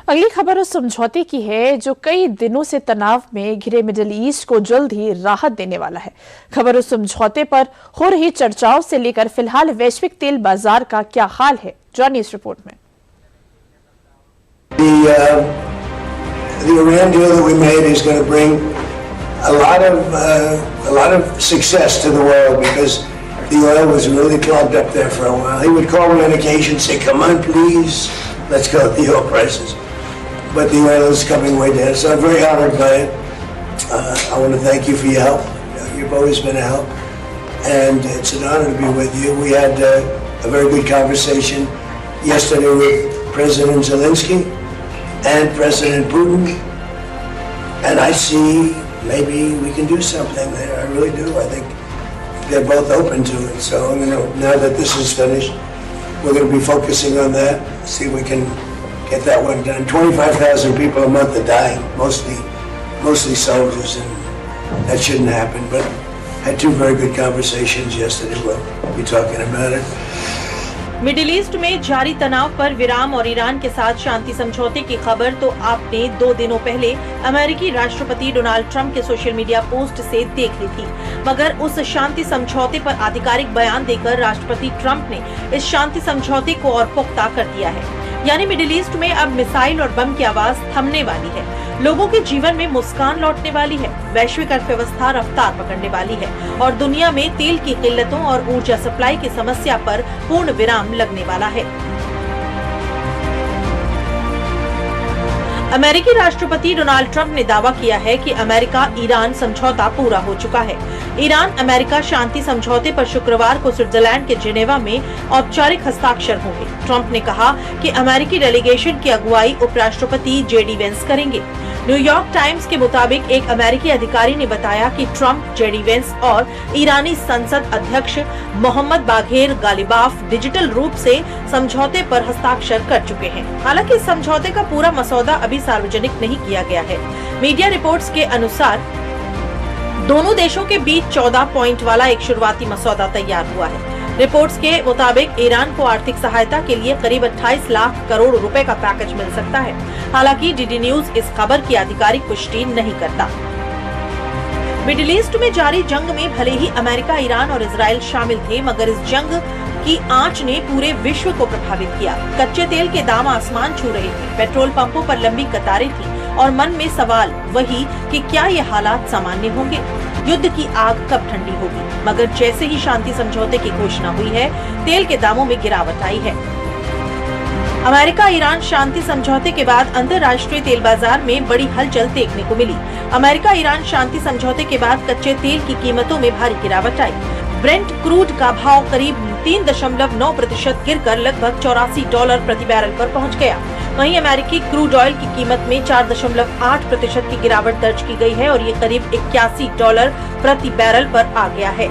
अगली खबर उस समझौते की है जो कई दिनों से तनाव में घिरे मिडिल ईस्ट को जल्द ही राहत देने वाला है। खबर उस समझौते पर हो रही चर्चाओं से लेकर फिलहाल वैश्विक तेल बाजार का क्या हाल है, जानिए इस रिपोर्ट में। The Iran deal that we made is going to bring a lot of success to the world because the oil was really clogged up there for a while. He would call me on occasion and say, "Come on, please, let's go with the oil prices." But the oil is coming way down, so I'm very honored by it. I want to thank you for your help. You've always been a help, and it's an honor to be with you. We had a very good conversation yesterday with President Zelensky and President Putin, and I see maybe we can do something there. I really do. I think they're both open to it. So now that this is finished, we're going to be focusing on that. See if we can get that one done. 25,000 people a month are dying, mostly soldiers, and that shouldn't happen. But I had two very good conversations yesterday. We'll be talking about it. Middle east में जारी तनाव पर विराम और Iran के साथ शांति समझौते की खबर तो आपने 2 दिनों पहले अमेरिकी राष्ट्रपति डोनाल्ड ट्रंप के सोशल मीडिया पोस्ट से देख ली थी, मगर उस शांति समझौते पर आधिकारिक बयान देकर राष्ट्रपति ट्रंप ने इस शांति समझौते को और पुख्ता कर दिया है। यानी मिडिल ईस्ट में अब मिसाइल और बम की आवाज थमने वाली है, लोगों के जीवन में मुस्कान लौटने वाली है, वैश्विक अर्थव्यवस्था रफ्तार पकड़ने वाली है और दुनिया में तेल की किल्लतों और ऊर्जा सप्लाई की समस्या पर पूर्ण विराम लगने वाला है। अमेरिकी राष्ट्रपति डोनाल्ड ट्रंप ने दावा किया है कि अमेरिका ईरान समझौता पूरा हो चुका है। ईरान अमेरिका शांति समझौते पर शुक्रवार को स्विट्जरलैंड के जिनेवा में औपचारिक हस्ताक्षर होंगे। ट्रंप ने कहा कि अमेरिकी डेलीगेशन की अगुवाई उपराष्ट्रपति जेडी वेंस करेंगे। न्यूयॉर्क टाइम्स के मुताबिक एक अमेरिकी अधिकारी ने बताया कि ट्रंप, जेडी वेंस और ईरानी संसद अध्यक्ष मोहम्मद बाघेर गालिबाफ डिजिटल रूप से समझौते पर हस्ताक्षर कर चुके हैं। हालांकि इस समझौते का पूरा मसौदा अभी सार्वजनिक नहीं किया गया है। मीडिया रिपोर्ट्स के अनुसार दोनों देशों के बीच 14 पॉइंट वाला एक शुरुआती मसौदा तैयार हुआ है। रिपोर्ट्स के मुताबिक ईरान को आर्थिक सहायता के लिए करीब 28 लाख करोड़ रुपए का पैकेज मिल सकता है। हालांकि डीडी न्यूज इस खबर की आधिकारिक पुष्टि नहीं करता। मिडिल ईस्ट में जारी जंग में भले ही अमेरिका, ईरान और इजराइल शामिल थे, मगर इस जंग की आंच ने पूरे विश्व को प्रभावित किया। कच्चे तेल के दाम आसमान छू रहे थे, पेट्रोल पंपों पर लंबी कतारें थी और मन में सवाल वही कि क्या ये हालात सामान्य होंगे, युद्ध की आग कब ठंडी होगी। मगर जैसे ही शांति समझौते की घोषणा हुई है, तेल के दामों में गिरावट आई है। अमेरिका ईरान शांति समझौते के बाद अंतर्राष्ट्रीय तेल बाजार में बड़ी हलचल देखने को मिली। अमेरिका ईरान शांति समझौते के बाद कच्चे तेल की कीमतों में भारी गिरावट आई। ब्रेंट क्रूड का भाव करीब 3.9% गिरकर लगभग $84 प्रति बैरल पर पहुंच गया। वहीं अमेरिकी क्रूड ऑयल की कीमत में 4.8% की गिरावट दर्ज की गई है और ये करीब $81 प्रति बैरल पर आ गया है।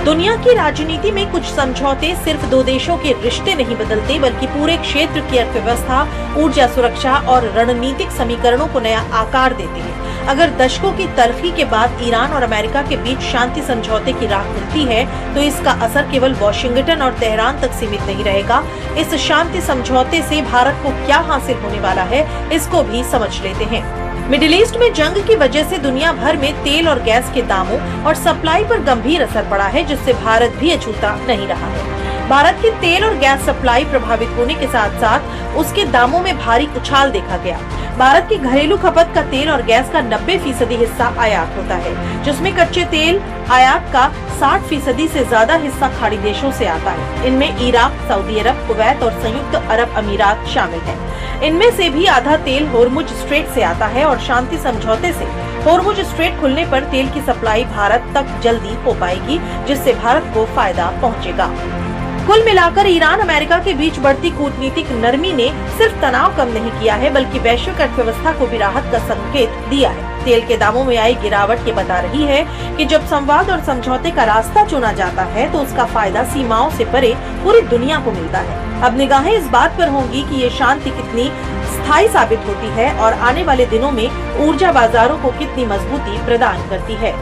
दुनिया की राजनीति में कुछ समझौते सिर्फ 2 देशों के रिश्ते नहीं बदलते, बल्कि पूरे क्षेत्र की अर्थव्यवस्था, ऊर्जा सुरक्षा और रणनीतिक समीकरणों को नया आकार देते हैं। अगर दशकों की तल्खी के बाद ईरान और अमेरिका के बीच शांति समझौते की राह खुलती है, तो इसका असर केवल वॉशिंगटन और तेहरान तक सीमित नहीं रहेगा। इस शांति समझौते से भारत को क्या हासिल होने वाला है, इसको भी समझ लेते हैं। मिडिल ईस्ट में जंग की वजह से दुनिया भर में तेल और गैस के दामों और सप्लाई पर गंभीर असर पड़ा है, जिससे भारत भी अछूता नहीं रहा है। भारत की तेल और गैस सप्लाई प्रभावित होने के साथ साथ उसके दामों में भारी उछाल देखा गया। भारत की घरेलू खपत का तेल और गैस का 90% हिस्सा आयात होता है, जिसमें कच्चे तेल आयात का 60% से ज्यादा हिस्सा खाड़ी देशों से आता है। इनमें इराक, सऊदी अरब, कुवैत और संयुक्त अरब अमीरात शामिल हैं। इनमें से भी आधा तेल होर्मुज स्ट्रेट से आता है और शांति समझौते से होर्मुज स्ट्रेट खुलने पर तेल की सप्लाई भारत तक जल्दी हो पाएगी, जिससे भारत को फायदा पहुंचेगा। कुल मिलाकर ईरान अमेरिका के बीच बढ़ती कूटनीतिक नरमी ने सिर्फ तनाव कम नहीं किया है, बल्कि वैश्विक अर्थव्यवस्था को भी राहत का संकेत दिया है। तेल के दामों में आई गिरावट ये बता रही है कि जब संवाद और समझौते का रास्ता चुना जाता है, तो उसका फायदा सीमाओं से परे पूरी दुनिया को मिलता है। अब निगाहें इस बात पर होंगी कि ये शांति कितनी स्थायी साबित होती है और आने वाले दिनों में ऊर्जा बाजारों को कितनी मजबूती प्रदान करती है।